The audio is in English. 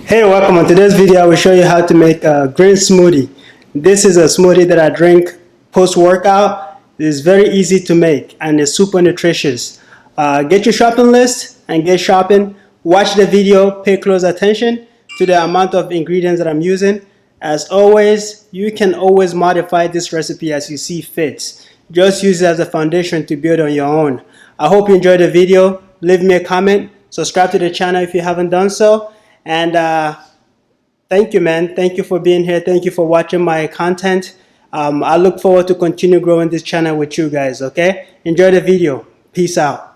Hey, welcome. On today's video, I will show you how to make a green smoothie. This is a smoothie that I drink post-workout. It is very easy to make and it's super nutritious. Get your shopping list and get shopping. Watch the video, pay close attention to the amount of ingredients that I'm using. As always, you can always modify this recipe as you see fit. Just use it as a foundation to build on your own. I hope you enjoyed the video. Leave me a comment. Subscribe to the channel if you haven't done so. And thank you, man. Thank you for being here. Thank you for watching my content. I look forward to continue growing this channel with you guys, okay? Enjoy the video. Peace out.